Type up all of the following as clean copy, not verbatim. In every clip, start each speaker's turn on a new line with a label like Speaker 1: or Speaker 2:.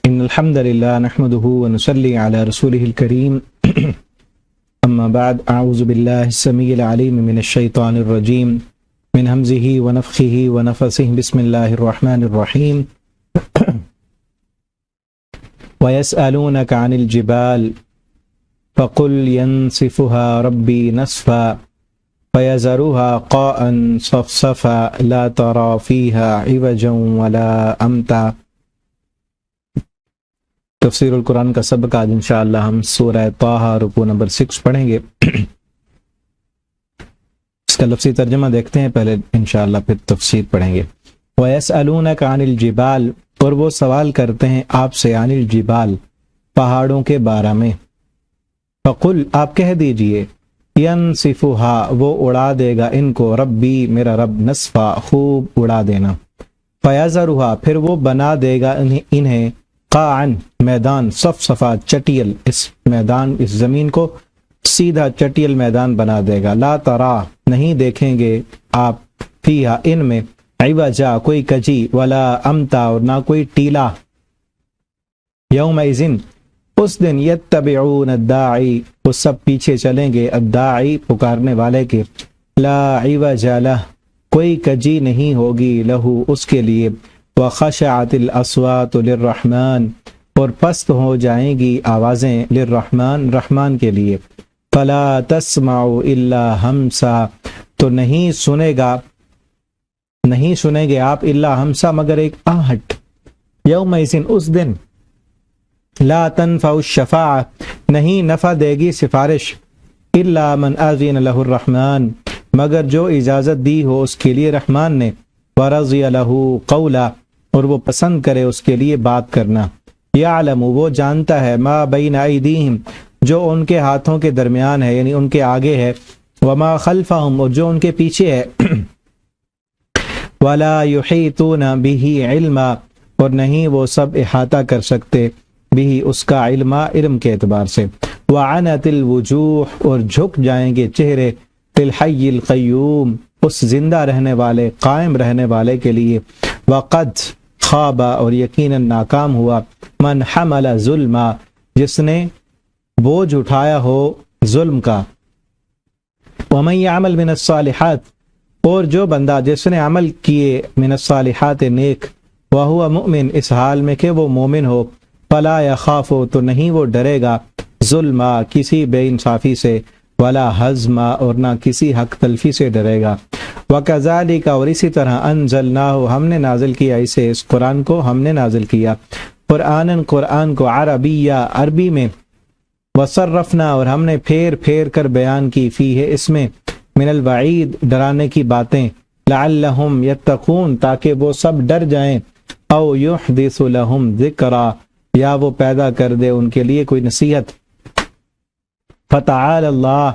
Speaker 1: إن الحمد لله نحمده ونصلي على رسوله الكريم أما بعد أعوذ بالله السميع العليم من الشيطان الرجيم من همزه ونفخه ونفثه بسم الله الرحمن الرحيم ويسألونك عن الجبال فقل ينسفها ربي نسفا فيذرها قاعا صفصفا لا ترى فيها عوجا ولا أمتا۔ تفسیر القرآن کا سبق آج انشاءاللہ ہم سورہ طٰہٰ رکوع نمبر 6 پڑھیں گے۔ اس کا لفظی ترجمہ دیکھتے ہیں پہلے انشاءاللہ، پھر تفسیر پڑھیں گے۔ وَيَسْأَلُونَكَ عَنِ الْجِبَالِ، اور وہ سوال کرتے ہیں آپ سے، عن الجبال، پہاڑوں کے بارے میں۔ فَقُلْ، آپ کہہ دیجئے، يَنْسِفُهَا، وہ اڑا دے گا ان کو، ربی، میرا رب، نسفا، خوب اڑا دینا۔ فَيَذَرُهَا، پھر وہ بنا دے گا انہیں، قاعن، میدان، صفصفا، چٹیل، اس میدان، اس زمین کو سیدھا چٹیل میدان بنا دے گا۔ لا ترا، نہیں دیکھیں گے آپ، فیہا، ان میں، عوجا، کوئی کجی، ولا امتا، اور نہ کوئی ٹیلا۔ یومئذ، اس دن، یتبعون الداعی، وہ سب پیچھے چلیں گے، الداعی، پکارنے والے کے، لا عوج لہ، کوئی کجی نہیں ہوگی، لہو، اس کے لیے، وخشعت الاصوات للرحمن، اور پست ہو جائیں گی آوازیں، للرحمن، رحمان کے لیے، فلا تسمع الا ہمسا، تو نہیں سنیں گے آپ، الا ہمسا، مگر ایک آہٹ۔ یومئذ، اس دن، لا تنفع الشفاعہ، نہیں نفع دے گی سفارش، الا من اذن لہ الرحمن، مگر جو اجازت دی ہو اس کے لیے رحمان نے، ورضی لہ قولا، اور وہ پسند کرے اس کے لیے بات کرنا۔ یعلم، وہ جانتا ہے، ما بین ایدیہم، جو ان کے ہاتھوں کے درمیان ہے، یعنی ان کے آگے ہے، وما خلفہم، اور جو ان کے پیچھے ہے، ولا یحیطون بہ علما، اور نہیں وہ سب احاطہ کر سکتے، بھی اس کا علم کے اعتبار سے، وعنت الوجوہ، اور جھک جائیں گے چہرے، للحی القیوم، اس زندہ رہنے والے، قائم رہنے والے کے لیے، وقد خواب، اور یقیناً ناکام ہوا، من حمل ظلم، جس نے بوجھ اٹھایا ہو ظلم کا، ومن یعمل من الصالحات، اور جو بندہ جس نے عمل کیے، من الصالحات، نیک، وہو مؤمن، اس حال میں کہ وہ مومن ہو، فلا یخاف، تو نہیں وہ ڈرے گا، ظلم، کسی بے انصافی سے، ولا حزم، اور نہ کسی حق تلفی سے ڈرے گا۔ وَكَذَلِكَ، اور اسی طرح، انزلناہ، ہم نے نازل کیا اسے، اس قرآن کو ہم نے نازل کیا، قرآن کو، عربیہ، عربی میں، وصرفنا، اور ہم نے پھیر پھیر کر بیان کی، فیہ، اس میں، من الوعید، ڈرانے کی باتیں، لعلہم یتقون، تاکہ وہ سب ڈر جائیں، او یحدث لہم ذکرا، یا وہ پیدا کر دے ان کے لیے کوئی نصیحت۔ فتعال اللہ،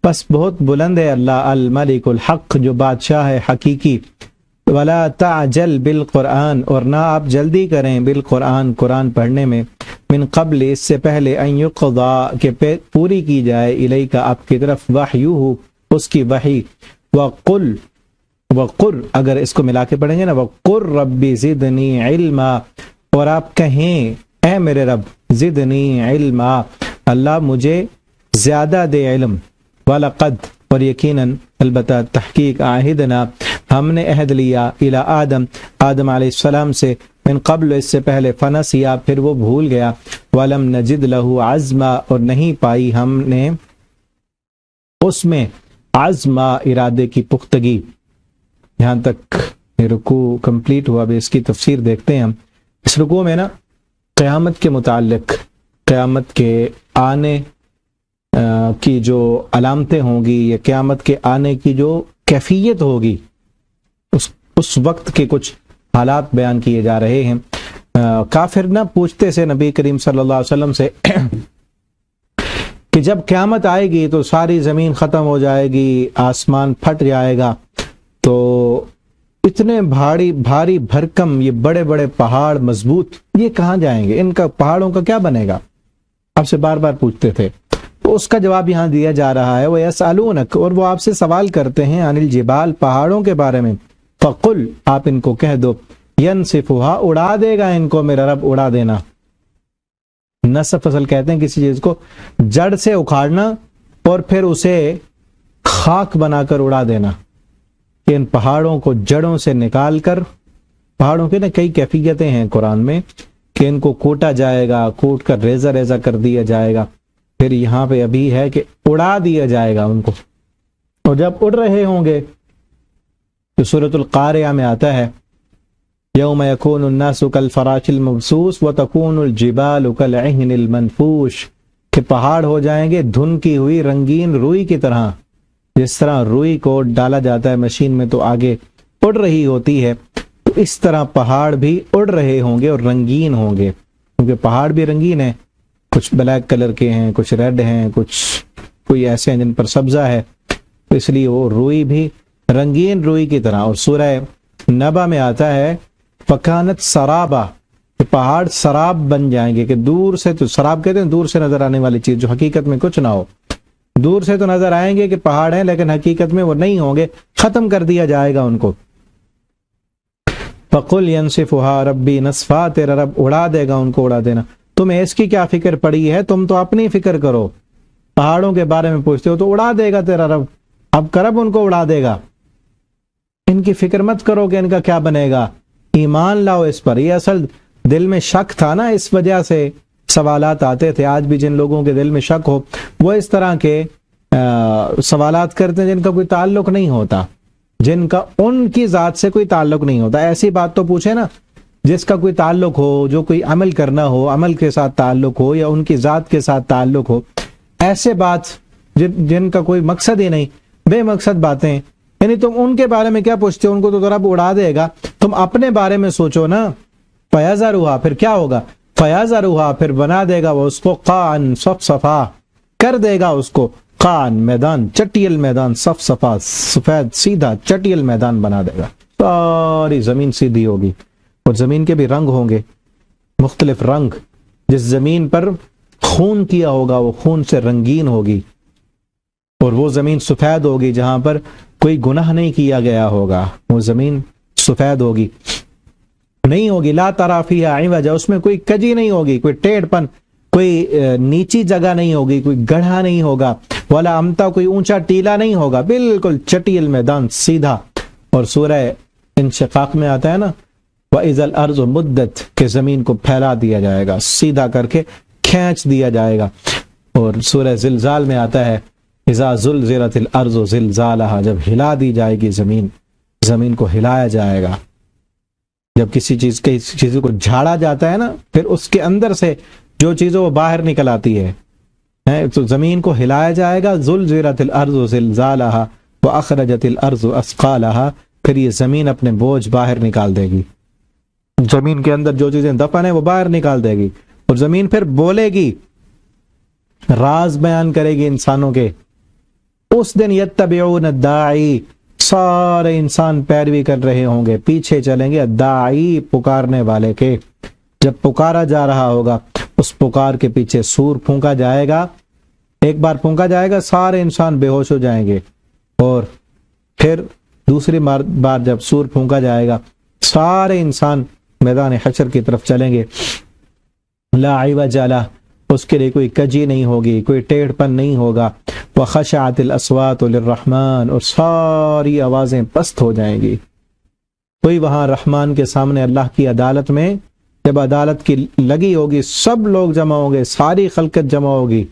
Speaker 1: پس بہت بلند ہے اللہ، الملک الحق، جو بادشاہ ہے حقیقی، ولا تعجل بالقرآن، اور نہ آپ جلدی کریں، بالقرآن، قرآن پڑھنے میں، من قبل، اس سے پہلے، ان یقضا، کہ پوری کی جائے، الیک، آپ کی طرف، وحیہ، اس کی وحی، وقر، اگر اس کو ملا کے پڑھیں گے نا، وقر ربی زدنی علما، اور آپ کہیں، اے میرے رب، زدنی علما، اللہ مجھے زیادہ دے علم، وَلَقَدْ، اور یقیناً، البتہ، تحقیق، عَهِدْنَا، ہم نے عہد لیا، إِلَىٰ آدم علیہ السلام سے، من قبل، اس سے پہلے، فنسیا، پھر وہ بھول گیا، وَلَمْ نَجِدْ لَهُ عَزْمًا، اور نہیں پائی ہم نے اس میں عزمًا، ارادے کی پختگی۔ یہاں تک رکوع کمپلیٹ ہوا، اب اس کی تفسیر دیکھتے ہیں ہم۔ اس رکوع میں نا، قیامت کے متعلق، قیامت کے آنے کی جو علامتیں ہوں گی، یا قیامت کے آنے کی جو کیفیت ہوگی، اس وقت کے کچھ حالات بیان کیے جا رہے ہیں۔ کافر نہ پوچھتے سے نبی کریم صلی اللہ علیہ وسلم سے کہ جب قیامت آئے گی تو ساری زمین ختم ہو جائے گی، آسمان پھٹ جائے گا، تو اتنے بھاری بھرکم یہ بڑے بڑے پہاڑ مضبوط، یہ کہاں جائیں گے؟ ان کا پہاڑوں کا کیا بنے گا؟ آپ سے بار بار پوچھتے تھے، تو اس کا جواب یہاں دیا جا رہا ہے، وَيَسْأَلُونَكَ، اور وہ آپ سے سوال کرتے ہیں، عن الجبال، پہاڑوں کے بارے میں، فَقُلْ، آپ ان کو کہہ دو، يَنْسِفُهَا، اڑا دے گا ان کو میرا رب، اڑا دینا، نصف فصل کہتے ہیں کسی چیز کو جڑ سے اکھاڑنا اور پھر اسے خاک بنا کر اڑا دینا. کہ ان پہاڑوں کو جڑوں سے نکال کر، پہاڑوں کے نا کئی کیفیتیں ہیں قرآن میں، کہ ان کو کوٹا جائے گا، کوٹ کر ریزہ ریزہ کر دیا جائے گا، پھر یہاں پہ ابھی ہے کہ اڑا دیا جائے گا ان کو. اور جب اڑ رہے ہوں گے تو سورۃ القاریہ میں آتا ہے یوم یکون الناس کالفراش المبثوث وتکون الجبال کالعہن المنفوش، کہ پہاڑ ہو جائیں گے دھن ہوئی رنگین روئی کی طرح. جس طرح روئی کو ڈالا جاتا ہے مشین میں تو آگے اڑ رہی ہوتی ہے، تو اس طرح پہاڑ بھی اڑ رہے ہوں گے اور رنگین ہوں گے. کیونکہ پہاڑ بھی رنگین ہیں، کچھ بلیک کلر کے ہیں، کچھ ریڈ ہیں، کچھ کوئی ایسے ہیں جن پر سبزہ ہے، تو اس لیے وہ روئی بھی رنگین روئی کی طرح. اور سورہ نبا میں آتا ہے فکانت سرابا، کہ پہاڑ سراب بن جائیں گے. کہ دور سے، تو سراب کہتے ہیں دور سے نظر آنے والی چیز جو حقیقت میں کچھ نہ ہو. دور سے تو نظر آئیں گے کہ پہاڑ ہیں لیکن حقیقت میں وہ نہیں ہوں گے، ختم کر دیا جائے گا ان کو. فَقُلْ يَنْسِفُهَا رَبِّي نَصْفًا، تیرا رب اڑا دے گا ان کو اڑا دینا. تمہیں اس کی کیا فکر پڑی ہے؟ تم تو اپنی فکر کرو. پہاڑوں کے بارے میں پوچھتے ہو تو اڑا دے گا تیرا رب، اب کرب ان کو اڑا دے گا. ان کی فکر مت کرو کہ ان کا کیا بنے گا، ایمان لاؤ اس پر. یہ اصل دل میں شک تھا نا، اس وجہ سے سوالات آتے تھے. آج بھی جن لوگوں کے دل میں شک ہو وہ اس طرح کے سوالات کرتے ہیں جن کا کوئی تعلق نہیں ہوتا، جن کا ان کی ذات سے کوئی تعلق نہیں ہوتا. ایسی بات تو پوچھے نا جس کا کوئی تعلق ہو، جو کوئی عمل کرنا ہو، عمل کے ساتھ تعلق ہو یا ان کی ذات کے ساتھ تعلق ہو. ایسے بات جن کا کوئی مقصد ہی نہیں، بے مقصد باتیں، یعنی تم ان کے بارے میں کیا پوچھتے ہو؟ ان کو تو رب اڑا دے گا. تم اپنے بارے میں سوچو نا. فَيَذَرُهَا، پھر کیا ہوگا؟ فَيَذَرُهَا، پھر بنا دے گا وہ اس کو قَاعًا صَفْصَفًا، کر دے گا اس کو قاعًا میدان، چٹیل میدان، صفصفا سفید سیدھا چٹیل میدان بنا دے گا. ساری زمین سیدھی ہوگی اور زمین کے بھی رنگ ہوں گے، مختلف رنگ. جس زمین پر خون کیا ہوگا وہ خون سے رنگین ہوگی، اور وہ زمین سفید ہوگی جہاں پر کوئی گناہ نہیں کیا گیا ہوگا، وہ زمین سفید ہوگی، نہیں ہوگی لا تری فیہا عوجا، اس میں کوئی کجی نہیں ہوگی، کوئی ٹیڑھ پن، کوئی نیچی جگہ نہیں ہوگی، کوئی گڑھا نہیں ہوگا، ولا امتا، کوئی اونچا ٹیلا نہیں ہوگا، بالکل چٹیل میدان سیدھا. اور سورہ انشقاق میں آتا ہے نا وَإِذَا الْأَرْضُ مُدَّتْ، کہ زمین کو پھیلا دیا جائے گا، سیدھا کر کے کھینچ دیا جائے گا. اور سورہ زلزال میں آتا ہے اذا زلزلت الارض زلزالها، جب ہلا دی جائے گی زمین، زمین کو ہلایا جائے گا. جب کسی چیز کو جھاڑا جاتا ہے نا، پھر اس کے اندر سے جو چیز وہ باہر نکل آتی ہے، تو زمین کو ہلایا جائے گا. زلزلت الارض زلزالها واخرجت الارض اثقالها، پھر یہ زمین اپنے بوجھ باہر نکال دے گی. زمین کے اندر جو چیزیں دفن ہیں وہ باہر نکال دے گی، اور زمین پھر بولے گی، راز بیان کرے گی انسانوں کے. اس دن یتبعون الداعی، سارے انسان پیروی کر رہے ہوں گے، پیچھے چلیں گے الداعی، پکارنے والے کے. جب پکارا جا رہا ہوگا اس پکار کے پیچھے سور پھونکا جائے گا. ایک بار پھونکا جائے گا سارے انسان بے ہوش ہو جائیں گے، اور پھر دوسری بار جب سور پھونکا جائے گا سارے انسان میدان حشر کی طرف چلیں گے. لا عوج لہ، اس کے لیے کوئی کجی نہیں ہوگی، کوئی ٹیڑھ پن نہیں ہوگا. وخشعت الاصوات للرحمن، اور ساری آوازیں پست ہو جائیں گی. کوئی وہاں رحمان کے سامنے اللہ کی عدالت میں جب عدالت کی لگی ہوگی، سب لوگ جمع ہوں گے، ساری خلقت جمع ہوگی.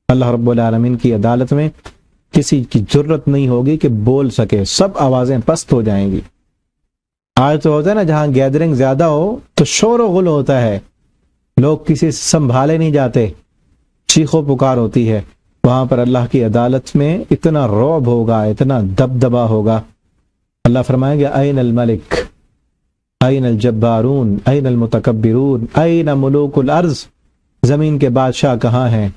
Speaker 1: اللہ رب العالمین کی عدالت میں کسی کی جرت نہیں ہوگی کہ بول سکے، سب آوازیں پست ہو جائیں گی. آج تو ہوتا ہے نا جہاں گیدرنگ زیادہ ہو تو شور و غل ہوتا ہے، لوگ کسی سے سنبھالے نہیں جاتے، چیخو پکار ہوتی ہے. وہاں پر اللہ کی عدالت میں اتنا رعب ہوگا، اتنا دبدبا ہوگا. اللہ فرمائیں گے این الملک، این الجبارون، این المتکبرون، این ملوک الارض، زمین کے بادشاہ کہاں ہیں؟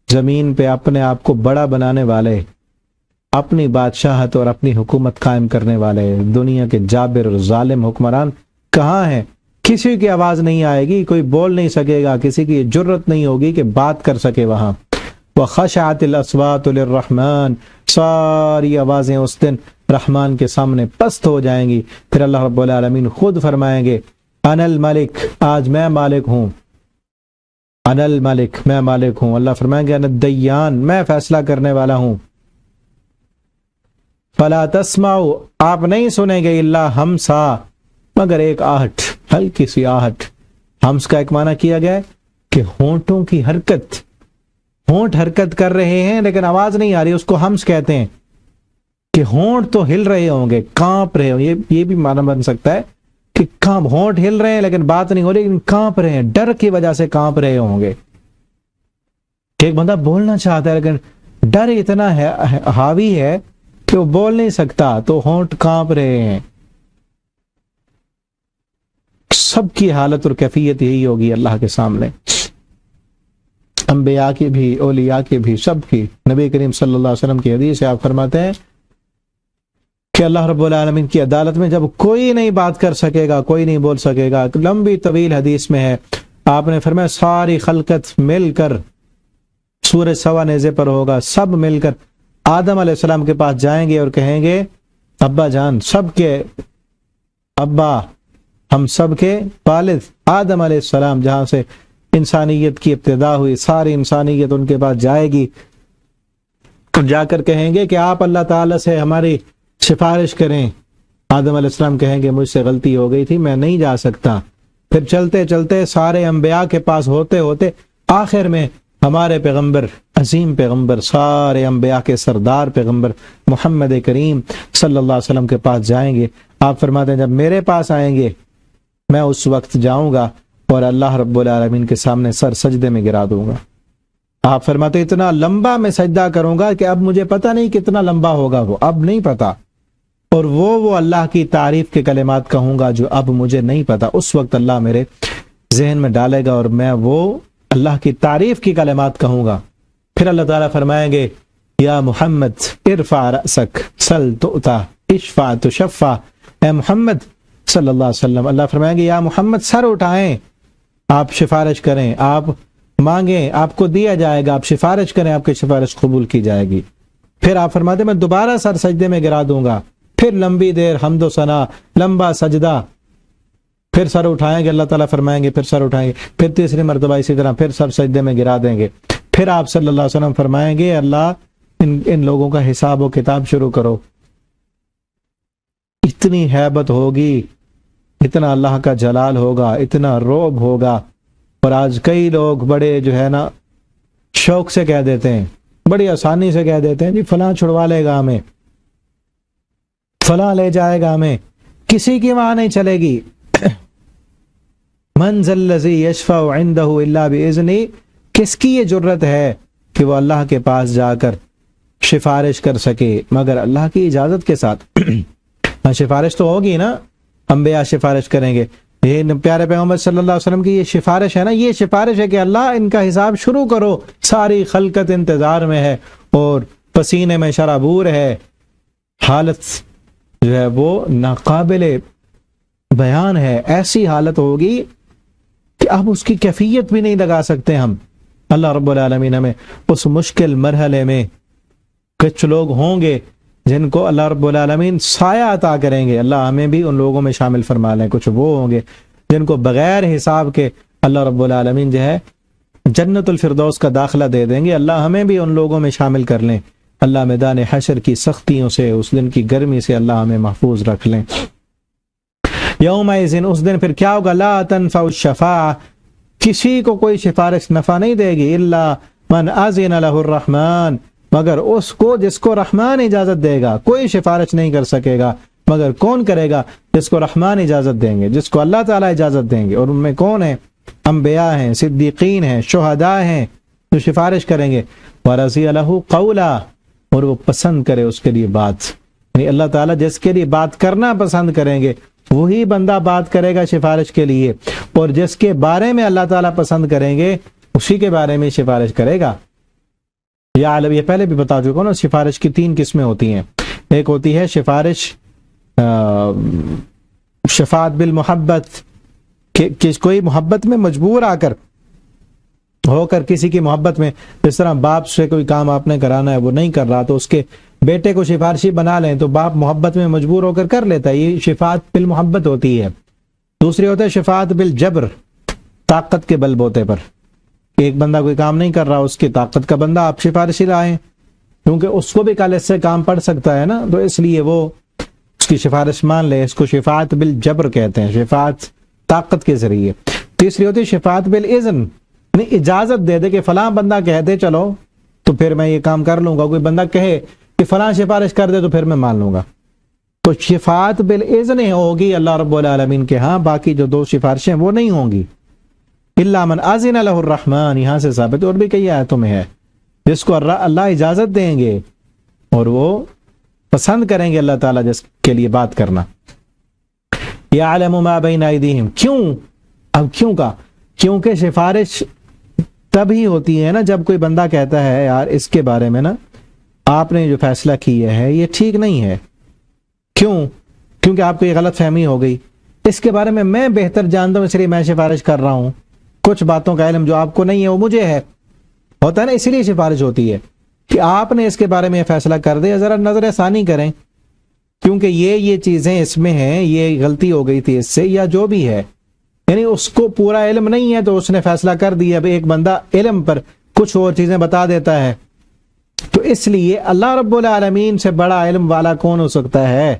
Speaker 1: زمین پہ اپنے آپ کو بڑا بنانے والے، اپنی بادشاہت اور اپنی حکومت قائم کرنے والے دنیا کے جابر اور ظالم حکمران کہاں ہیں؟ کسی کی آواز نہیں آئے گی، کوئی بول نہیں سکے گا، کسی کی جرت نہیں ہوگی کہ بات کر سکے وہاں. وخشعت الاصوات للرحمن، ساری آوازیں اس دن رحمان کے سامنے پست ہو جائیں گی. پھر اللہ رب العالمین خود فرمائیں گے انا الملک، آج میں مالک ہوں، انا الملک، میں مالک ہوں۔ اللہ فرمائیں گے انا الدیان، میں فیصلہ کرنے والا ہوں۔ فلا تسمعوا، آپ نہیں سنیں گے الا ہمسا، مگر ایک آہٹ، ہلکی سی آہٹ۔ ہمس کا ایک معنی کیا گیا ہے کہ ہونٹوں کی حرکت، ہونٹ حرکت کر رہے ہیں لیکن آواز نہیں آ رہی، اس کو ہمس کہتے ہیں کہ ہونٹ تو ہل رہے ہوں گے، کانپ رہے ہوں، یہ بھی معنی بن سکتا ہے کہ ہونٹ ہل رہے ہیں لیکن بات نہیں ہو رہی، لیکن کانپ رہے ہیں، ڈر کی وجہ سے کانپ رہے ہوں گے۔ کہ ایک بندہ بولنا چاہتا ہے لیکن ڈر اتنا حاوی ہے کہ وہ بول نہیں سکتا، تو ہونٹ کانپ رہے ہیں۔ سب کی حالت اور کیفیت یہی ہوگی اللہ کے سامنے، انبیاء کی بھی، اولیاء کی بھی، سب کی۔ نبی کریم صلی اللہ علیہ وسلم کی حدیث ہے، آپ فرماتے ہیں کہ اللہ رب العالمین کی عدالت میں جب کوئی نہیں بات کر سکے گا، کوئی نہیں بول سکے گا، لمبی طویل حدیث میں ہے، آپ نے فرمایا ساری خلقت مل کر سورج سوا نیزے پر ہوگا، سب مل کر آدم علیہ السلام کے پاس جائیں گے اور کہیں گے ابا جان، سب کے ابا، ہم سب کے والد آدم علیہ السلام، جہاں سے انسانیت کی ابتدا ہوئی، ساری انسانیت ان کے پاس جائے گی، جا کر کہیں گے کہ آپ اللہ تعالیٰ سے ہماری سفارش کریں۔ آدم علیہ السلام کہیں گے مجھ سے غلطی ہو گئی تھی، میں نہیں جا سکتا۔ پھر چلتے چلتے سارے انبیاء کے پاس ہوتے ہوتے آخر میں ہمارے پیغمبر، عظیم پیغمبر، سارے انبیاء کے سردار پیغمبر محمد کریم صلی اللہ علیہ وسلم کے پاس جائیں گے۔ آپ فرماتے ہیں جب میرے پاس آئیں گے میں اس وقت جاؤں گا اور اللہ رب العالمین کے سامنے سر سجدے میں گرا دوں گا۔ آپ فرماتے اتنا لمبا میں سجدہ کروں گا کہ اب مجھے پتہ نہیں کتنا لمبا ہوگا، وہ اب نہیں پتا، اور وہ اللہ کی تعریف کے کلمات کہوں گا جو اب مجھے نہیں پتا۔ اس وقت اللہ میرے ذہن میں ڈالے گا اور میں وہ اللہ کی تعریف کی کلمات کہوں گا۔ پھر اللہ تعالیٰ فرمائیں گے یا محمد ارفع رأسک سل تؤتا اشفع تشفع، اے محمد صلی اللہ علیہ وسلم، اللہ فرمائیں گے یا محمد سر اٹھائیں، آپ سفارش کریں، آپ مانگیں، آپ کو دیا جائے گا، آپ سفارش کریں، آپ کی سفارش قبول کی جائے گی۔ پھر آپ فرماتے میں دوبارہ سر سجدے میں گرا دوں گا، پھر لمبی دیر حمد و ثنا، لمبا سجدہ، پھر سر اٹھائیں گے، اللہ تعالیٰ فرمائیں گے پھر سر اٹھائیں گے، پھر تیسری مرتبہ اسی طرح پھر سر سجدے میں گرا دیں گے۔ پھر آپ صلی اللہ علیہ وسلم فرمائیں گے اللہ ان لوگوں کا حساب و کتاب شروع کرو۔ اتنی ہیبت ہوگی، اتنا اللہ کا جلال ہوگا، اتنا رعب ہوگا۔ اور آج کئی لوگ بڑے جو ہے نا شوق سے کہہ دیتے ہیں، بڑی آسانی سے کہہ دیتے ہیں جی فلاں چھڑوا لے گا ہمیں، فلاں لے جائے گا ہمیں، کسی کی وہاں نہیں چلے گی۔ من ذا الذی یشفع عندہ الا باذنہ، کس کی یہ جرت ہے کہ وہ اللہ کے پاس جا کر سفارش کر سکے مگر اللہ کی اجازت کے ساتھ۔ سفارش تو ہوگی نا، انبیاء سفارش کریں گے۔ یہ پیارے پیغمبر صلی اللہ علیہ وسلم کی یہ سفارش ہے نا، یہ سفارش ہے کہ اللہ ان کا حساب شروع کرو، ساری خلقت انتظار میں ہے اور پسینے میں شرابور ہے، حالت جو ہے وہ ناقابل بیان ہے، ایسی حالت ہوگی کہ اب اس کی کیفیت بھی نہیں لگا سکتے ہم۔ اللہ رب العالمین ہمیں اس مشکل مرحلے میں، کچھ لوگ ہوں گے جن کو اللہ رب العالمین سایہ عطا کریں گے، اللہ ہمیں بھی ان لوگوں میں شامل فرما لیں۔ کچھ وہ ہوں گے جن کو بغیر حساب کے اللہ رب العالمین جو ہے جنت الفردوس کا داخلہ دے دیں گے، اللہ ہمیں بھی ان لوگوں میں شامل کر لیں۔ اللہ میدان حشر کی سختیوں سے، اس دن کی گرمی سے اللہ ہمیں محفوظ رکھ لیں۔ یومئذ، اس دن پھر کیا ہوگا، لا تنفع الشفاعہ، کسی کو کوئی سفارش نفع نہیں دے گی، الا من اذن لہ الرحمن، مگر اس کو جس کو رحمان اجازت دے گا۔ کوئی سفارش نہیں کر سکے گا مگر کون کرے گا؟ جس کو رحمان اجازت دیں گے، جس کو اللہ تعالیٰ اجازت دیں گے۔ اور ان میں کون ہیں؟ انبیاء ہیں، صدیقین ہیں، شہداء ہیں جو سفارش کریں گے۔ وَرَضِيَ لَهُ قَوْلًا، اور وہ پسند کرے اس کے لیے بات، یعنی اللہ تعالیٰ جس کے لیے بات کرنا پسند کریں گے وہی بندہ بات کرے گا سفارش کے لیے، اور جس کے بارے میں اللہ تعالیٰ پسند کریں گے اسی کے بارے میں سفارش کرے گا۔ یہ پہلے بھی بتا چکا ہوں نا، سفارش کی 3 قسمیں ہوتی ہیں۔ ایک ہوتی ہے سفارش شفاعت بالمحبت، کہ کوئی محبت میں مجبور ہو کر کسی کی محبت میں، جس طرح باپ سے کوئی کام آپ نے کرانا ہے وہ نہیں کر رہا تو اس کے بیٹے کو سفارشی بنا لیں تو باپ محبت میں مجبور ہو کر لیتا ہے، یہ شفاعت بالمحبت ہوتی ہے۔ دوسری ہوتا ہے شفاعت بالجبر، طاقت کے بل بوتے پر، ایک بندہ کوئی کام نہیں کر رہا، اس کی طاقت کا بندہ آپ سفارشی لائیں، کیونکہ اس کو بھی کل اس سے کام پڑ سکتا ہے نا، تو اس لیے وہ اس کی سفارش مان لے۔ اس کو شفاعت بالجبر کہتے ہیں، شفاعت طاقت کے ذریعے۔ تیسری ہوتی ہے شفاعت بالاذن، یعنی اجازت دے دے کہ فلاں بندہ کہہ دے چلو تو پھر میں یہ کام کر لوں گا، کوئی بندہ کہے کہ فلاں سفارش کر دے تو پھر میں مان لوں گا، تو شفاعت بالاذن ہوگی اللہ رب العالمین کے ہاں، باقی جو دو سفارشیں وہ نہیں ہوں گی۔ الا من اذن له الرحمن، یہاں سے ثابت، اور بھی کئی آیتوں میں ہے، جس کو اللہ اجازت دیں گے اور وہ پسند کریں گے اللہ تعالیٰ جس کے لیے بات کرنا۔ یعلم ما بین ایدیہم، کیوں؟ اب کیوں کا؟ کیونکہ سفارش تب ہی ہوتی ہے نا جب کوئی بندہ کہتا ہے یار اس کے بارے میں نا آپ نے جو فیصلہ کیا ہے یہ ٹھیک نہیں ہے۔ کیوں؟ کیونکہ آپ کو یہ غلط فہمی ہو گئی، اس کے بارے میں بہتر جانتا ہوں اس لیے میں سفارش کر رہا ہوں، کچھ باتوں کا علم جو آپ کو نہیں ہے وہ مجھے ہے، ہوتا ہے نا، اسی لیے سفارش ہوتی ہے کہ آپ نے اس کے بارے میں یہ فیصلہ کر دیا، ذرا نظر ثانی کریں، کیونکہ یہ چیزیں اس میں ہیں، یہ غلطی ہو گئی تھی اس سے، یا جو بھی ہے، یعنی اس کو پورا علم نہیں ہے تو اس نے فیصلہ کر دیا۔ اب ایک بندہ علم پر کچھ اور چیزیں بتا دیتا ہے، تو اس لیے اللہ رب العالمین سے بڑا علم والا کون ہو سکتا ہے؟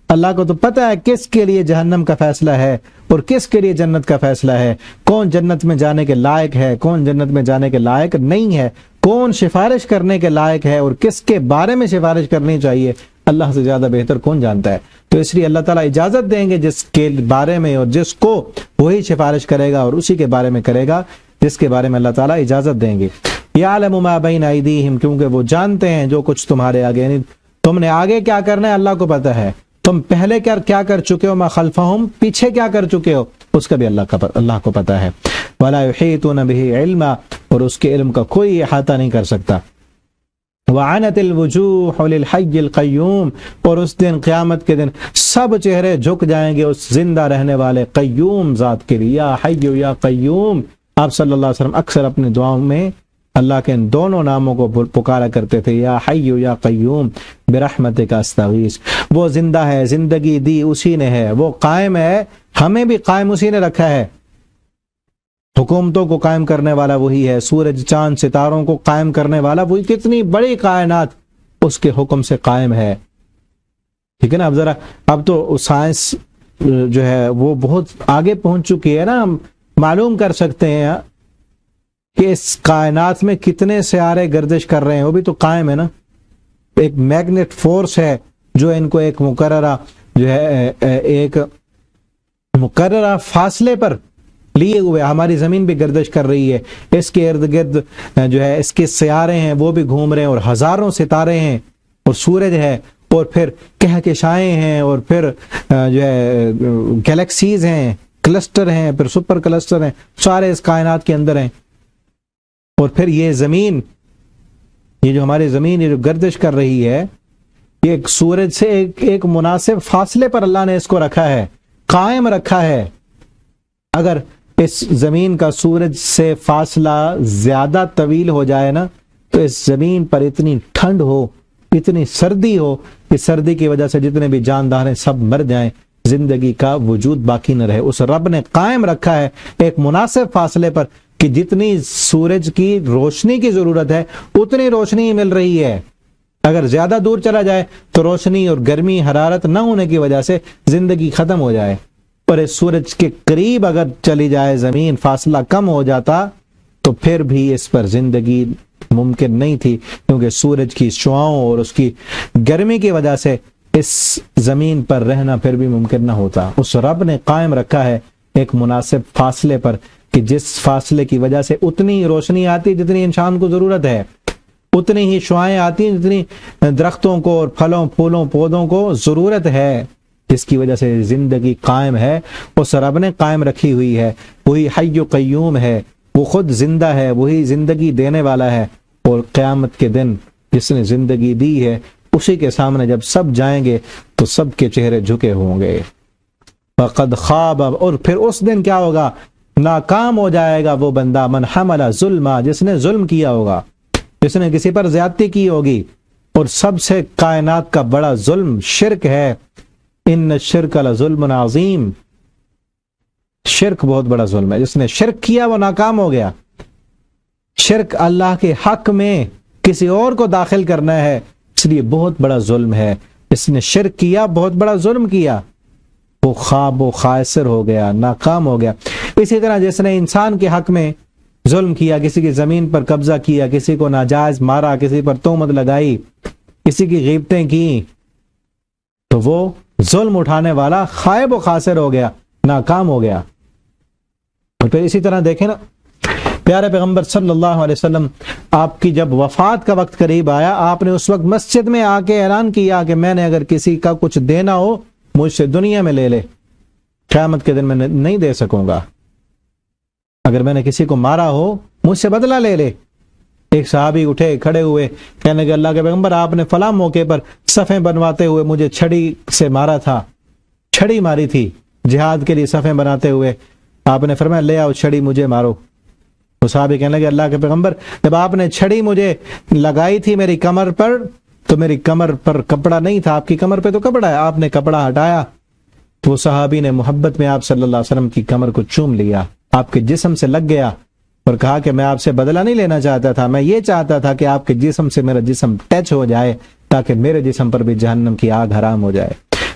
Speaker 1: اللہ کو تو پتہ ہے کس کے لیے جہنم کا فیصلہ ہے اور کس کے لیے جنت کا فیصلہ ہے، کون جنت میں جانے کے لائق ہے، کون جنت میں جانے کے لائق نہیں ہے، کون سفارش کرنے کے لائق ہے اور کس کے بارے میں سفارش کرنی چاہیے، اللہ سے زیادہ بہتر کون جانتا ہے۔ تو اس لیے اللہ تعالیٰ اجازت دیں گے جس کے بارے میں، اور جس کو وہی سفارش کرے گا اور اسی کے بارے میں کرے گا جس کے بارے میں اللہ تعالیٰ اجازت دیں گے۔ یعلم ما بین ایدیہم، کیونکہ وہ جانتے ہیں جو کچھ تمہارے آگے، یعنی تم نے آگے کیا کرنا ہے اللہ کو پتہ ہے، تم پہلے کیا کر چکے ہو، ما خلفہم، پیچھے کیا کر چکے ہو اس کا بھی اللہ کو پتہ ہے۔ ولا یحیطون بہ علما، اور اس کے علم کا کوئی احاطہ نہیں کر سکتا۔ وعنت الوجوہ للحی القیوم، اور اس دن قیامت کے دن سب چہرے جھک جائیں گے اس زندہ رہنے والے قیوم ذات کے لیے، یا حی یا قیوم۔ آپ صلی اللہ علیہ وسلم اکثر اپنے دعاؤں میں اللہ کے ان دونوں ناموں کو پکارا کرتے تھے، یا حی یا قیوم برحمتک استغیث۔ وہ زندہ ہے، زندگی دی اسی نے ہے، وہ قائم ہے، ہمیں بھی قائم اسی نے رکھا ہے، حکومتوں کو قائم کرنے والا وہی ہے، سورج چاند ستاروں کو قائم کرنے والا وہی، کتنی بڑی کائنات اس کے حکم سے قائم ہے، ٹھیک ہے نا۔ اب تو سائنس جو ہے وہ بہت آگے پہنچ چکی ہے نا، ہم معلوم کر سکتے ہیں کہ اس کائنات میں کتنے سیارے گردش کر رہے ہیں، وہ بھی تو قائم ہے نا۔ ایک میگنیٹ فورس ہے جو ان کو ایک مقررہ فاصلے پر لیے ہوئے، ہماری زمین بھی گردش کر رہی ہے، اس کے ارد گرد جو ہے اس کے سیارے ہیں وہ بھی گھوم رہے ہیں، اور ہزاروں ستارے ہیں، اور سورج ہے، اور پھر کہکشائیں ہیں، اور پھر جو ہے گیلیکسیز ہیں، کلسٹر ہیں، پھر سپر کلسٹر ہیں، سارے اس کائنات کے اندر ہیں، اور پھر یہ زمین، یہ جو ہماری زمین یہ جو گردش کر رہی ہے، یہ سورج سے ایک مناسب فاصلے پر اللہ نے اس کو رکھا ہے، قائم رکھا ہے۔ اگر اس زمین کا سورج سے فاصلہ زیادہ طویل ہو جائے نا تو اس زمین پر اتنی ٹھنڈ ہو، اتنی سردی ہو کہ سردی کی وجہ سے جتنے بھی جاندار ہیں سب مر جائیں، زندگی کا وجود باقی نہ رہے۔ اس رب نے قائم رکھا ہے ایک مناسب فاصلے پر کہ جتنی سورج کی روشنی کی ضرورت ہے اتنی روشنی مل رہی ہے، اگر زیادہ دور چلا جائے تو روشنی اور گرمی حرارت نہ ہونے کی وجہ سے زندگی ختم ہو جائے، اور اس سورج کے قریب اگر چلی جائے زمین، فاصلہ کم ہو جاتا تو پھر بھی اس پر زندگی ممکن نہیں تھی، کیونکہ سورج کی شعاؤں اور اس کی گرمی کی وجہ سے اس زمین پر رہنا پھر بھی ممکن نہ ہوتا۔ اس رب نے قائم رکھا ہے ایک مناسب فاصلے پر کہ جس فاصلے کی وجہ سے اتنی روشنی آتی جتنی انسان کو ضرورت ہے، اتنی ہی شعائیں آتی ہیں جتنی درختوں کو اور پھلوں پھولوں پودوں کو ضرورت ہے، جس کی وجہ سے زندگی قائم ہے، اس رب نے قائم رکھی ہوئی ہے۔ وہی حی و قیوم ہے، وہ خود زندہ ہے، وہی زندگی دینے والا ہے، اور قیامت کے دن جس نے زندگی دی ہے اسی کے سامنے جب سب جائیں گے تو سب کے چہرے جھکے ہوں گے۔ فقد خواب، اور پھر اس دن کیا ہوگا؟ ناکام ہو جائے گا وہ بندہ، من حمل ظلما، جس نے ظلم کیا ہوگا، جس نے کسی پر زیادتی کی ہوگی، اور سب سے کائنات کا بڑا ظلم شرک ہے۔ ان الشرک لظلم عظیم، شرک بہت بڑا ظلم ہے، جس نے شرک کیا وہ ناکام ہو گیا۔ شرک اللہ کے حق میں کسی اور کو داخل کرنا ہے، اس لیے بہت بڑا ظلم ہے۔ اس نے شرک کیا، بہت بڑا ظلم کیا، وہ خواب و خاسر ہو گیا، ناکام ہو گیا۔ اسی طرح جس نے انسان کے حق میں ظلم کیا، کسی کی زمین پر قبضہ کیا، کسی کو ناجائز مارا، کسی پر تہمت لگائی، کسی کی غیبتیں کی، تو وہ ظلم اٹھانے والا خائب و خاسر ہو گیا، ناکام ہو گیا۔ اور پھر اسی طرح دیکھیں نا، پیارے پیغمبر صلی اللہ علیہ وسلم، آپ کی جب وفات کا وقت قریب آیا، آپ نے اس وقت مسجد میں آ کے اعلان کیا کہ میں نے اگر کسی کا کچھ دینا ہو مجھ سے دنیا میں لے لے، قیامت کے دن میں نہیں دے سکوں گا۔ اگر میں نے کسی کو مارا ہو مجھ سے بدلہ لے لے۔ ایک صحابی اٹھے کھڑے ہوئے، کہنے کہ اللہ کے پیغمبر، آپ نے فلاں موقع پر صفیں بنواتے ہوئے مجھے چھڑی سے مارا تھا، چھڑی ماری تھی جہاد کے لیے صفیں بناتے ہوئے، آپ نے فرمایا لے آؤ چھڑی، مجھے مارو۔ وہ صحابی کہنے لگے اللہ کے پیغمبر، جب آپ نے چھڑی مجھے لگائی تھی میری کمر پر تو میری کمر پر کپڑا نہیں تھا، آپ کی کمر پہ تو کپڑا ہے، آپ نے کپڑا ہٹایا۔ تو وہ صحابی نے محبت میں آپ صلی اللہ علیہ وسلم کی کمر کو چوم لیا، آپ کے جسم سے لگ گیا اور کہا کہ میں آپ سے بدلہ نہیں لینا چاہتا تھا، میں یہ چاہتا تھا کہ آپ کے جسم سے میرا جسم ٹچ ہو جائے تاکہ میرے جسم پر بھی جہنم کی آگ حرام ہو جائے۔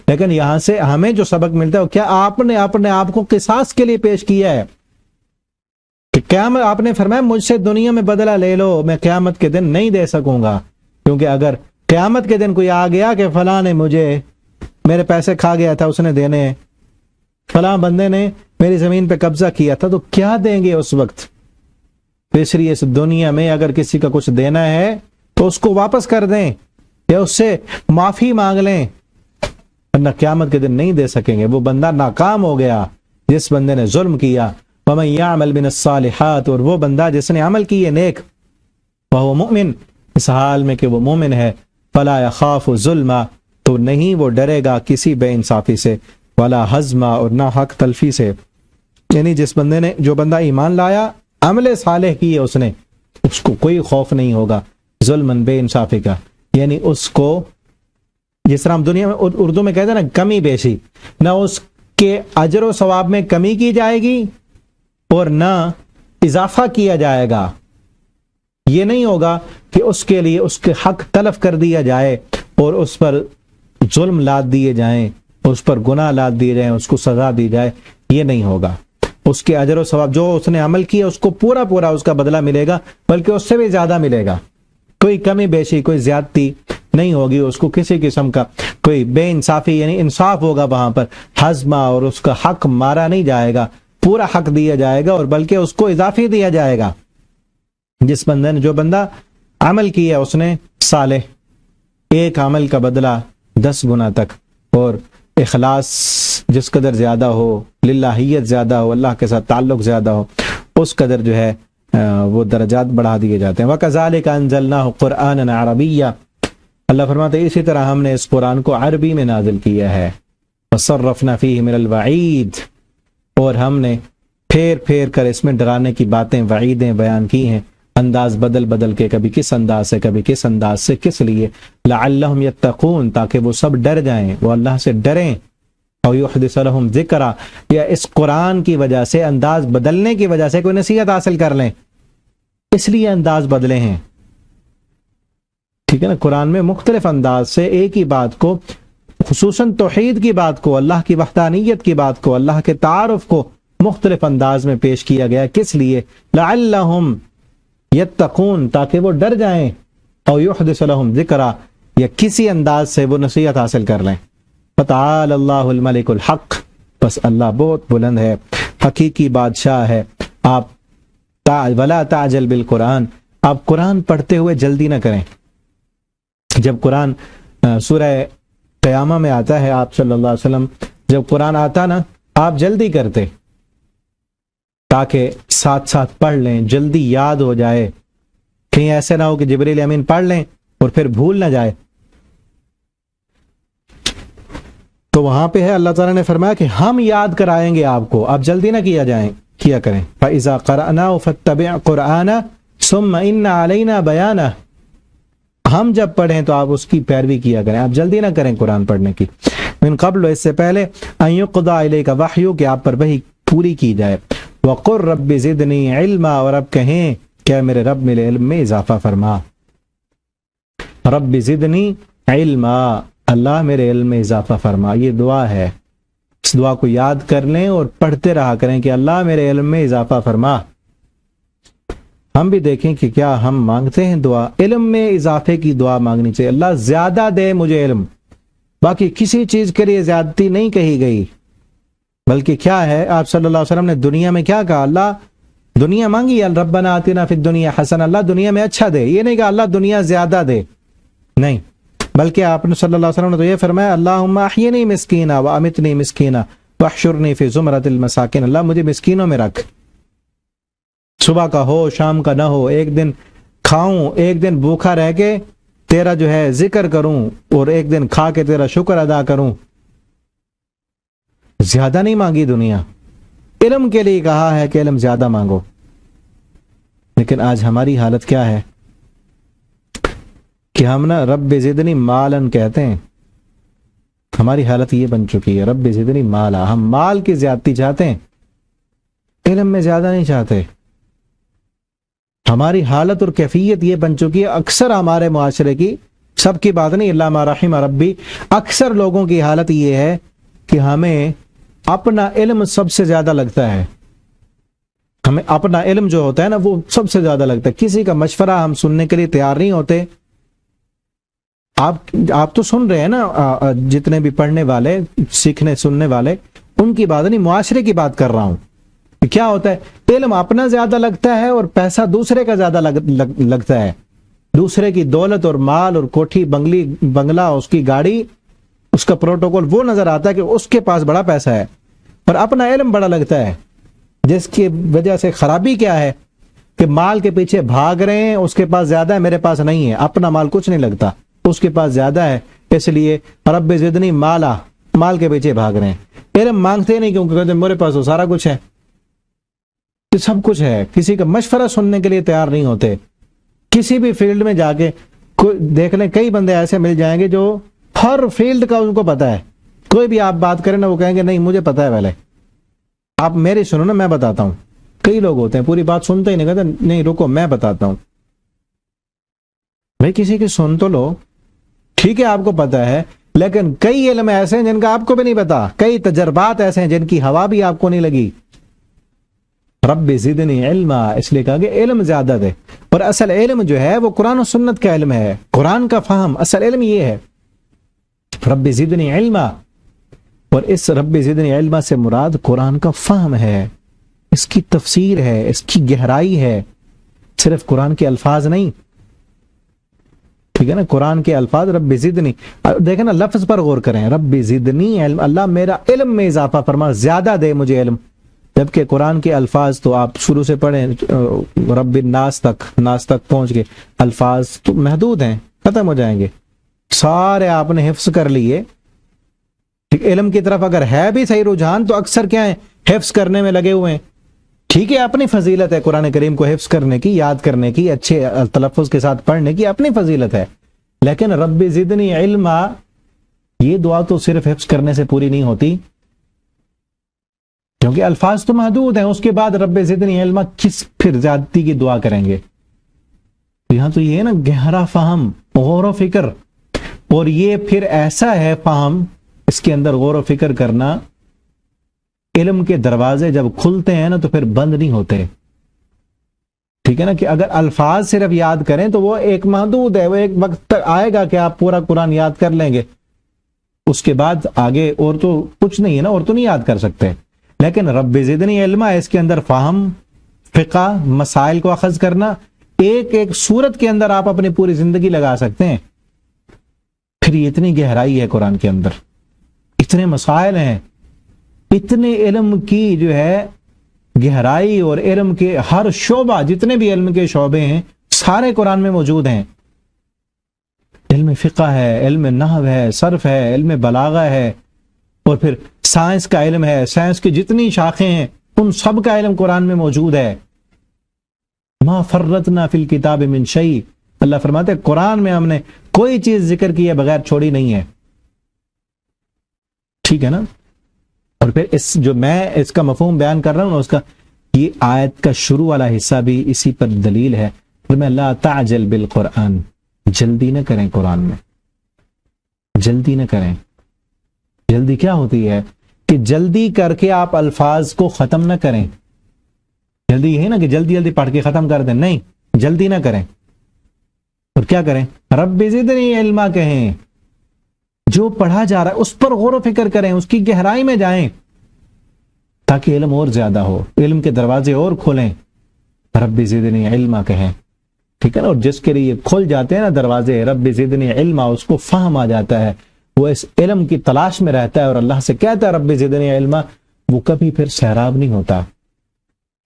Speaker 1: لیکن یہاں سے ہمیں جو سبق ملتا ہے وہ کیا؟ آپ نے اپنے آپ کو قصاص کے لیے پیش کیا ہے کہ قیامت، آپ نے فرمایا مجھ سے دنیا میں بدلہ لے لو، میں قیامت کے دن نہیں دے سکوں گا، کیونکہ اگر قیامت کے دن کوئی آ گیا کہ فلاں نے مجھے میرے پیسے کھا گیا تھا، اس نے دینے، فلاں بندے نے میری زمین پہ قبضہ کیا تھا، تو کیا دیں گے اس وقت؟ اس لیے اس دنیا میں اگر کسی کا کچھ دینا ہے تو اس کو واپس کر دیں یا اس سے معافی مانگ لیں، ورنہ قیامت کے دن نہیں دے سکیں گے۔ وہ بندہ ناکام ہو گیا جس بندے نے ظلم کیا۔ وَمَن يَعْمَلْ مِنَ الصَّالِحَاتِ، اور وہ بندہ جس نے عمل کیے نیک، وَهُوَ مُؤْمِن، اس حال میں کہ وہ مومن ہے، فَلَا يَخَافُ ظُلْمًا، تو نہیں وہ ڈرے گا کسی بے انصافی سے، وَلَا حَزْمًا، اور نہ حق تلفی سے۔ یعنی جس بندے نے، جو بندہ ایمان لایا، عمل صالح کیے، اس نے، اس کو کوئی خوف نہیں ہوگا ظلم بے انصافی کا۔ یعنی اس کو، جس طرح ہم دنیا میں اردو میں کہتے ہیں نا کمی بیشی، نہ اس کے اجر و ثواب میں کمی کی جائے گی اور نہ اضافہ کیا جائے گا۔ یہ نہیں ہوگا کہ اس کے لیے اس کے حق تلف کر دیا جائے اور اس پر ظلم لاد دیے جائیں، اس پر گناہ لاد دیے جائیں، اس کو سزا دی جائے، یہ نہیں ہوگا۔ اس کے اجر و ثواب، جو اس نے عمل کیا اس کو پورا پورا اس کا بدلہ ملے گا، بلکہ اس سے بھی زیادہ ملے گا۔ کوئی کمی بیشی، کوئی زیادتی نہیں ہوگی، اس کو کسی قسم کا کوئی بے انصافی، یعنی انصاف ہوگا وہاں پر، ہضمہ، اور اس کا حق مارا نہیں جائے گا، پورا حق دیا جائے گا، اور بلکہ اس کو اضافی دیا جائے گا۔ جس بندے نے، جو بندہ عمل کیا اس نے صالح، ایک عمل کا بدلہ 10 گنا تک، اور اخلاص جس قدر زیادہ ہو، للہیت زیادہ ہو، اللہ کے ساتھ تعلق زیادہ ہو، اس قدر جو ہے وہ درجات بڑھا دیے جاتے ہیں۔ وَكَذَلِكَ أَنزَلْنَاهُ قُرْآنًا عَرَبِيًّا، اللہ فرماتے ہیں اسی طرح ہم نے اس قرآن کو عربی میں نازل کیا ہے۔ وَصَرَّفْنَا فِيهِ مِنَ الْوَعِيدِ، اور ہم نے پھیر پھیر کر اس میں ڈرانے کی باتیں، وعیدیں بیان کی ہیں، انداز بدل بدل کے، کبھی کس انداز سے، کبھی کس انداز سے، کس لیے؟ لعلہم یتقون، تاکہ وہ سب ڈر جائیں، وہ اللہ سے ڈریں، او یحدث لہم ذکرا، یا اس قرآن کی وجہ سے، انداز بدلنے کی وجہ سے کوئی نصیحت حاصل کر لیں، اس لیے انداز بدلے ہیں۔ ٹھیک ہے نا، قرآن میں مختلف انداز سے ایک ہی بات کو، خصوصاً توحید کی بات کو، اللہ کی وحدانیت کی بات کو، اللہ کے تعارف کو مختلف انداز میں پیش کیا گیا۔ کس لیے؟ لعلہم یتقون، تاکہ وہ ڈر جائیں، او یحدث لہم ذکرا، یا کسی انداز سے وہ نصیحت حاصل کر لیں۔ فتعال اللہ الملک الحق، بس اللہ بہت بلند ہے، حقیقی بادشاہ ہے۔ آپ ولا تعجل بالقرآن، آپ قرآن پڑھتے ہوئے جلدی نہ کریں۔ جب قرآن سورہ قیامہ میں آتا ہے، آپ صلی اللہ علیہ وسلم جب قرآن آتا نا، آپ جلدی کرتے تاکہ ساتھ ساتھ پڑھ لیں، جلدی یاد ہو جائے، کہیں ایسے نہ ہو کہ جبریل امین پڑھ لیں اور پھر بھول نہ جائے۔ تو وہاں پہ ہے اللہ تعالیٰ نے فرمایا کہ ہم یاد کرائیں گے آپ کو، آپ جلدی نہ کیا کریں۔ فَإِذَا قَرَأْنَاهُ فَاتَّبِعْ قُرْآنَهُ ثُمَّ إِنَّ عَلَيْنَا بَيَانَهُ، ہم جب پڑھیں تو آپ اس کی پیروی کیا کریں، آپ جلدی نہ کریں قرآن پڑھنے کی۔ من قبل، اس سے پہلے، ان یقضى الیک وحی، کہ آپ پر وحی پوری کی جائے۔ وقل رب زدنی علما، اور اب کہیں کہ میرے رب میرے علم میں اضافہ فرما. رب زدنی علما، اللہ میرے علم میں اضافہ فرما. یہ دعا ہے، اس دعا کو یاد کر لیں اور پڑھتے رہا کریں کہ اللہ میرے علم میں اضافہ فرما. ہم بھی دیکھیں کہ کیا ہم مانگتے ہیں دعا، علم میں اضافے کی دعا مانگنی چاہیے. اللہ زیادہ دے مجھے علم، باقی کسی چیز کے لیے زیادتی نہیں کہی گئی، بلکہ کیا ہے، آپ صلی اللہ علیہ وسلم نے دنیا میں کیا کہا؟ اللہ دنیا مانگی، ربنا آتنا فی الدنیا حسن، اللہ دنیا میں اچھا دے. یہ نہیں کہا اللہ دنیا زیادہ دے، نہیں، بلکہ آپ نے صلی اللہ علیہ وسلم نے تو یہ فرمایا اللہم احینی مسکینا وامتنی مسکینا واحشرنی فی زمرۃ المساکین. اللہ مجھے مسکینوں میں رکھ، صبح کا ہو شام کا نہ ہو، ایک دن کھاؤں ایک دن بھوکا رہ کے تیرا جو ہے ذکر کروں اور ایک دن کھا کے تیرا شکر ادا کروں. زیادہ نہیں مانگی دنیا، علم کے لیے کہا ہے کہ علم زیادہ مانگو. لیکن آج ہماری حالت کیا ہے کہ ہم نا رب زدنی مالن کہتے ہیں. ہماری حالت یہ بن چکی ہے رب زدنی مالا، ہم مال کی زیادتی چاہتے ہیں، علم میں زیادہ نہیں چاہتے. ہماری حالت اور کیفیت یہ بن چکی ہے، اکثر ہمارے معاشرے کی، سب کی بات نہیں، اللہ ما رحم ربی، اکثر لوگوں کی حالت یہ ہے کہ ہمیں اپنا علم سب سے زیادہ لگتا ہے. ہمیں اپنا علم جو ہوتا ہے نا وہ سب سے زیادہ لگتا ہے. کسی کا مشورہ ہم سننے کے لیے تیار نہیں ہوتے. آپ تو سن رہے ہیں نا، جتنے بھی پڑھنے والے سیکھنے سننے والے، ان کی بات نہیں، معاشرے کی بات کر رہا ہوں. کیا ہوتا ہے، علم اپنا زیادہ لگتا ہے اور پیسہ دوسرے کا زیادہ لگتا ہے. دوسرے کی دولت اور مال اور کوٹھی بنگلہ، اس کی گاڑی، اس کا پروٹوکول وہ نظر آتا ہے کہ اس کے پاس بڑا پیسہ ہے، اور اپنا علم بڑا لگتا ہے. جس کی وجہ سے خرابی کیا ہے کہ مال کے پیچھے بھاگ رہے ہیں، اس کے پاس زیادہ ہے میرے پاس نہیں ہے. اپنا مال کچھ نہیں لگتا، اس کے پاس زیادہ ہے، اس لیے رب زدنی مالا، مال کے پیچھے بھاگ رہے ہیں. علم مانگتے نہیں کیونکہ کہتے ہیں میرے پاس تو سارا کچھ ہے، سب کچھ ہے. کسی کا مشورہ سننے کے لیے تیار نہیں ہوتے. کسی بھی فیلڈ میں جا کے دیکھ لیں، کئی بندے ایسے مل جائیں گے جو ہر فیلڈ کا ان کو پتا ہے. کوئی بھی آپ بات کریں نا وہ کہیں گے نہیں مجھے پتا ہے، پہلے آپ میری سنو نا میں بتاتا ہوں. کئی لوگ ہوتے ہیں پوری بات سنتے ہی نہیں، کہتے نہیں رکو میں بتاتا ہوں. بھائی کسی کی سن تو لو، ٹھیک ہے آپ کو پتا ہے، لیکن کئی علم ایسے ہیں جن کا آپ کو بھی نہیں پتا، کئی تجربات ایسے ہیں جن کی ہوا بھی آپ کو نہیں لگی. رب زدنی علما، اس لیے کہا کہ علم زیادہ دے. اور اصل علم جو ہے وہ قرآن و سنت کا علم ہے، قرآن کا فہم، اصل علم یہ ہے رب زدنی علما. اور اس رب زدنی علما سے مراد قرآن کا فہم ہے، اس کی تفسیر ہے، اس کی گہرائی ہے، صرف قرآن کے الفاظ نہیں. ٹھیک ہے نا، قرآن کے الفاظ رب زدنی، دیکھیں نا لفظ پر غور کریں، رب زدنی علم، اللہ میرا علم میں اضافہ فرما، زیادہ دے مجھے علم. جبکہ قرآن کے الفاظ تو آپ شروع سے پڑھیں رب الناس تک، ناس تک پہنچ گئے، الفاظ تو محدود ہیں، ختم ہو جائیں گے. سارے آپ نے حفظ کر لیے. علم کی طرف اگر ہے بھی صحیح رجحان تو اکثر کیا ہے، حفظ کرنے میں لگے ہوئے ہیں. ٹھیک ہے اپنی فضیلت ہے قرآن کریم کو حفظ کرنے کی، یاد کرنے کی، اچھے تلفظ کے ساتھ پڑھنے کی اپنی فضیلت ہے. لیکن رب زدنی علما، یہ دعا تو صرف حفظ کرنے سے پوری نہیں ہوتی، کیونکہ الفاظ تو محدود ہیں. اس کے بعد رب زدنی علما کس پھر زیادتی کی دعا کریں گے؟ یہاں تو یہ ہے نا گہرا فہم، غور و فکر. اور یہ پھر ایسا ہے فہم، اس کے اندر غور و فکر کرنا، علم کے دروازے جب کھلتے ہیں نا تو پھر بند نہیں ہوتے. ٹھیک ہے نا، کہ اگر الفاظ صرف یاد کریں تو وہ ایک محدود ہے، وہ ایک وقت تک آئے گا کہ آپ پورا قرآن یاد کر لیں گے، اس کے بعد آگے اور تو کچھ نہیں ہے نا، اور تو نہیں یاد کر سکتے. لیکن رب زدنی علما، اس کے اندر فہم، فقہ، مسائل کو اخذ کرنا، ایک ایک صورت کے اندر آپ اپنی پوری زندگی لگا سکتے ہیں. پھر یہ اتنی گہرائی ہے قرآن کے اندر، اتنے مسائل ہیں، اتنے علم کی جو ہے گہرائی، اور علم کے ہر شعبہ، جتنے بھی علم کے شعبے ہیں سارے قرآن میں موجود ہیں. علم فقہ ہے، علم نحو ہے، صرف ہے، علم بلاغہ ہے، اور پھر سائنس کا علم ہے، سائنس کی جتنی شاخیں ہیں ان سب کا علم قرآن میں موجود ہے. ما فرطنا فی الکتاب من شیء، اللہ فرماتے ہیں قرآن میں ہم نے کوئی چیز ذکر کیے بغیر چھوڑی نہیں ہے. ٹھیک ہے نا. اور پھر اس جو میں اس کا مفہوم بیان کر رہا ہوں اس کا یہ آیت کا شروع والا حصہ بھی اسی پر دلیل ہے. میں لا تعجل بالقرآن، جلدی نہ کریں قرآن میں، جلدی نہ کریں. جلدی کیا ہوتی ہے کہ جلدی کر کے آپ الفاظ کو ختم نہ کریں. جلدی یہ ہے نا کہ جلدی جلدی پڑھ کے ختم کر دیں، نہیں، جلدی نہ کریں. اور کیا کریں؟ رب زدنی علما کہیں. جو پڑھا جا رہا ہے اس پر غور و فکر کریں، اس کی گہرائی میں جائیں تاکہ علم اور زیادہ ہو، علم کے دروازے اور کھولیں. رب زدنی علما کہیں، ٹھیک ہے نا. اور جس کے لیے کھل جاتے ہیں نا دروازے رب زدنی علما، اس کو فہم آ جاتا ہے، وہ اس علم کی تلاش میں رہتا ہے اور اللہ سے کہتا ہے رب زدنی علما، وہ کبھی پھر سیراب نہیں ہوتا،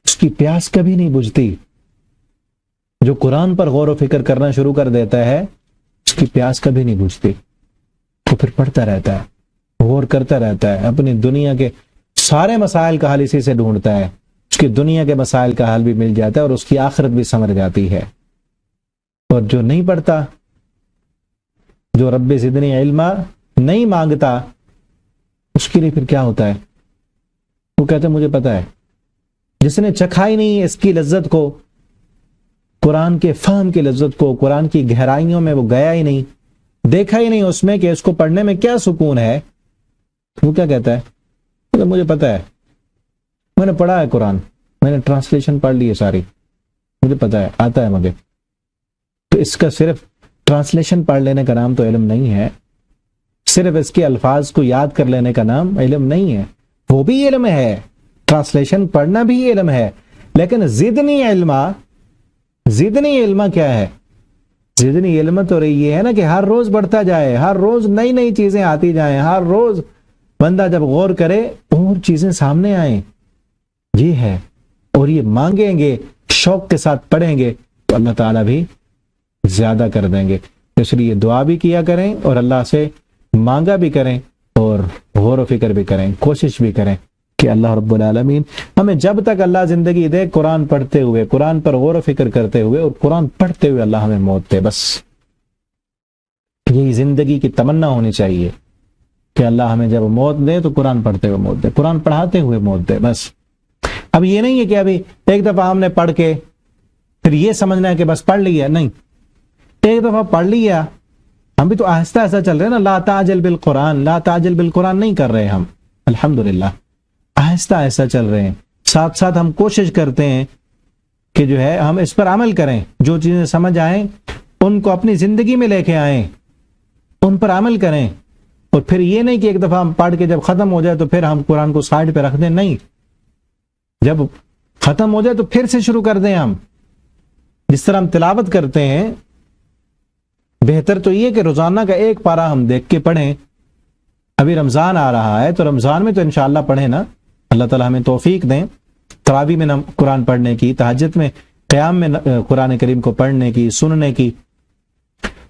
Speaker 1: اس کی پیاس کبھی نہیں بجھتی. جو قرآن پر غور و فکر کرنا شروع کر دیتا ہے اس کی پیاس کبھی نہیں بجھتی، وہ پھر پڑھتا رہتا ہے، غور کرتا رہتا ہے، اپنی دنیا کے سارے مسائل کا حل اسی سے ڈھونڈتا ہے، اس کی دنیا کے مسائل کا حل بھی مل جاتا ہے اور اس کی آخرت بھی سمجھ جاتی ہے. اور جو نہیں پڑھتا، جو رب زدنی علما نہیں مانگتا، اس کے لیے پھر کیا ہوتا ہے؟ وہ کہتا ہے مجھے پتا ہے. جس نے چکھا ہی نہیں اس کی لذت کو، قرآن کے فہم کی لذت کو، قرآن کی گہرائیوں میں وہ گیا ہی نہیں، دیکھا ہی نہیں اس میں کہ اس کو پڑھنے میں کیا سکون ہے، وہ کیا کہتا ہے؟ مجھے پتا ہے، میں نے پڑھا ہے قرآن، میں نے ٹرانسلیشن پڑھ لی ہے ساری، مجھے پتا ہے، آتا ہے مجھے. تو اس کا صرف ٹرانسلیشن پڑھ لینے کا نام تو علم نہیں ہے، صرف اس کے الفاظ کو یاد کر لینے کا نام علم نہیں ہے. وہ بھی علم ہے، ٹرانسلیشن پڑھنا بھی علم ہے، لیکن زدنی علما کیا ہے؟ زدنی علما تو یہ ہے نا کہ ہر روز بڑھتا جائے، ہر روز نئی نئی چیزیں آتی جائیں، ہر روز بندہ جب غور کرے اور چیزیں سامنے آئیں. یہ ہے، اور یہ مانگیں گے، شوق کے ساتھ پڑھیں گے تو اللہ تعالیٰ بھی زیادہ کر دیں گے. اس لیے دعا بھی کیا کریں اور اللہ سے مانگا بھی کریں اور غور و فکر بھی کریں، کوشش بھی کریں کہ اللہ رب العالمین ہمیں جب تک اللہ زندگی دے قرآن پڑھتے ہوئے، قرآن پر غور و فکر کرتے ہوئے اور قرآن پڑھتے ہوئے اللہ ہمیں موت دے. بس یہی زندگی کی تمنا ہونی چاہیے کہ اللہ ہمیں جب موت دے تو قرآن پڑھتے ہوئے موت دے، قرآن پڑھاتے ہوئے موت دے. بس اب یہ نہیں ہے کہ ابھی ایک دفعہ ہم نے پڑھ کے پھر یہ سمجھنا ہے کہ بس پڑھ لیا، نہیں، ایک دفعہ پڑھ لیا، ہم بھی تو آہستہ آہستہ چل رہے ہیں نا. لا تعجل بالقرآن، لا تعجل بالقرآن نہیں کر رہے ہم، الحمدللہ آہستہ آہستہ چل رہے ہیں. ساتھ ساتھ ہم کوشش کرتے ہیں کہ جو ہے ہم اس پر عمل کریں، جو چیزیں سمجھ آئیں ان کو اپنی زندگی میں لے کے آئیں، ان پر عمل کریں. اور پھر یہ نہیں کہ ایک دفعہ ہم پڑھ کے جب ختم ہو جائے تو پھر ہم قرآن کو سائڈ پہ رکھ دیں، نہیں، جب ختم ہو جائے تو پھر سے شروع کر دیں. ہم جس طرح ہم تلاوت کرتے ہیں، بہتر تو یہ کہ روزانہ کا ایک پارہ ہم دیکھ کے پڑھیں. ابھی رمضان آ رہا ہے تو رمضان میں تو انشاءاللہ پڑھیں نا، اللہ تعالیٰ ہمیں توفیق دیں تراویح میں قرآن پڑھنے کی، تہجد میں قیام میں قرآن کریم کو پڑھنے کی، سننے کی.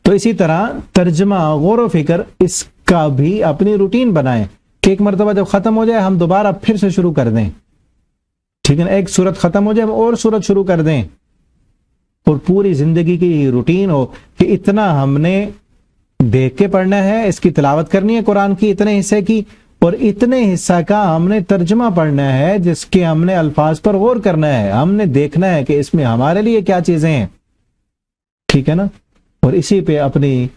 Speaker 1: تو اسی طرح ترجمہ، غور و فکر، اس کا بھی اپنی روٹین بنائیں کہ ایک مرتبہ جب ختم ہو جائے ہم دوبارہ پھر سے شروع کر دیں، ٹھیک ہے نا. ایک سورت ختم ہو جائے ہم اور سورت شروع کر دیں، اور پوری زندگی کی روٹین ہو کہ اتنا ہم نے دیکھ کے پڑھنا ہے، اس کی تلاوت کرنی ہے قرآن کی اتنے حصے کی، اور اتنے حصہ کا ہم نے ترجمہ پڑھنا ہے جس کے ہم نے الفاظ پر غور کرنا ہے، ہم نے دیکھنا ہے کہ اس میں ہمارے لیے کیا چیزیں ہیں، ٹھیک ہے نا. اور اسی پہ اپنی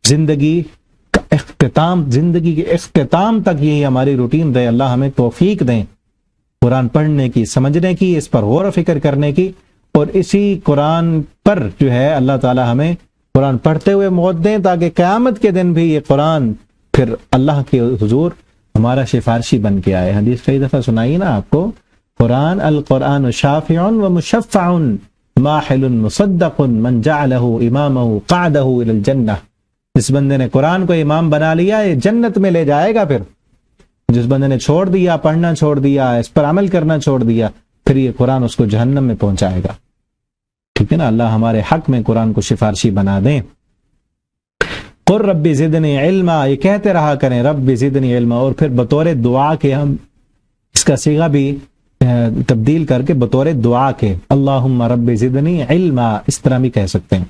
Speaker 1: زندگی کا اختتام، زندگی کے اختتام تک یہی ہماری روٹین رہے. اللہ ہمیں توفیق دیں قرآن پڑھنے کی، سمجھنے کی، اس پر غور و فکر کرنے کی، اور اسی قرآن پر جو ہے اللہ تعالی ہمیں قرآن پڑھتے ہوئے موت دیں تاکہ قیامت کے دن بھی یہ قرآن پھر اللہ کے حضور ہمارا سفارشی بن کے آئے. حدیث کئی دفعہ سنائی نا آپ کو، قرآن القرآن شافع و مشفع ماحل مصدق من جعلہ امامہ قعدہ الی الجنہ. جس بندے نے قرآن کو امام بنا لیا یہ جنت میں لے جائے گا. پھر جس بندے نے چھوڑ دیا، پڑھنا چھوڑ دیا، اس پر عمل کرنا چھوڑ دیا، پھر یہ قرآن اس کو جہنم میں پہنچائے گا. ٹھیک ہے نا. اللہ ہمارے حق میں قرآن کو سفارشی بنا دیں. قل رب زدنی علما، یہ کہتے رہا کریں رب زدنی علما، اور پھر بطور دعا کے ہم اس کا صیغہ بھی تبدیل کر کے بطور دعا کے اللہم رب زدنی علما اس طرح بھی کہہ سکتے ہیں.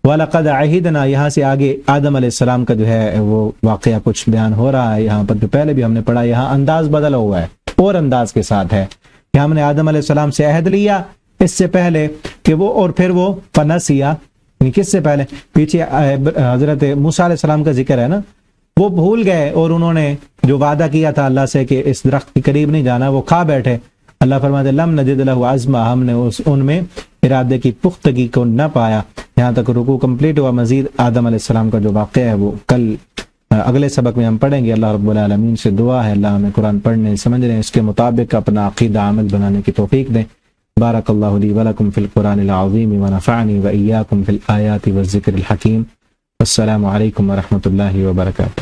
Speaker 1: وَلَقَدْ عَهِدْنَا، یہاں سے آگے آدم علیہ السلام کا جو ہے وہ واقعہ کچھ بیان ہو رہا ہے. یہاں پر جو پہلے بھی ہم نے پڑھا، یہاں انداز بدلا ہوا ہے اور انداز کے ساتھ ہے. کہ ہم نے آدم علیہ السلام سے عہد لیا اس سے پہلے کہ وہ، اور پھر وہ فنسیا، کس سے پہلے؟ پیچھے حضرت موسیٰ علیہ السلام کا ذکر ہے نا، وہ بھول گئے اور انہوں نے جو وعدہ کیا تھا اللہ سے کہ اس درخت کے قریب نہیں جانا، وہ کھا بیٹھے۔ اللہ فرماتے لم نجد لہ عزما، ہم نے ان میں ارادے کی پختگی کو نہ پایا۔ یہاں تک رکوع کمپلیٹ ہوا۔ مزید آدم علیہ السلام کا جو واقعہ ہے وہ کل اگلے سبق میں ہم پڑھیں گے۔ اللہ رب العالمین سے دعا ہے اللہ ہمیں قرآن پڑھنے، سمجھنے، اس کے مطابق اپنا عقیدہ عمل بنانے کی توفیق دیں۔ بارک اللہ لی ولکم فی القرآن العظیم ونفعنی وإیاکم فی الآیات والذکر الحکیم۔ السلام علیکم ورحمۃ اللہ وبرکاتہ۔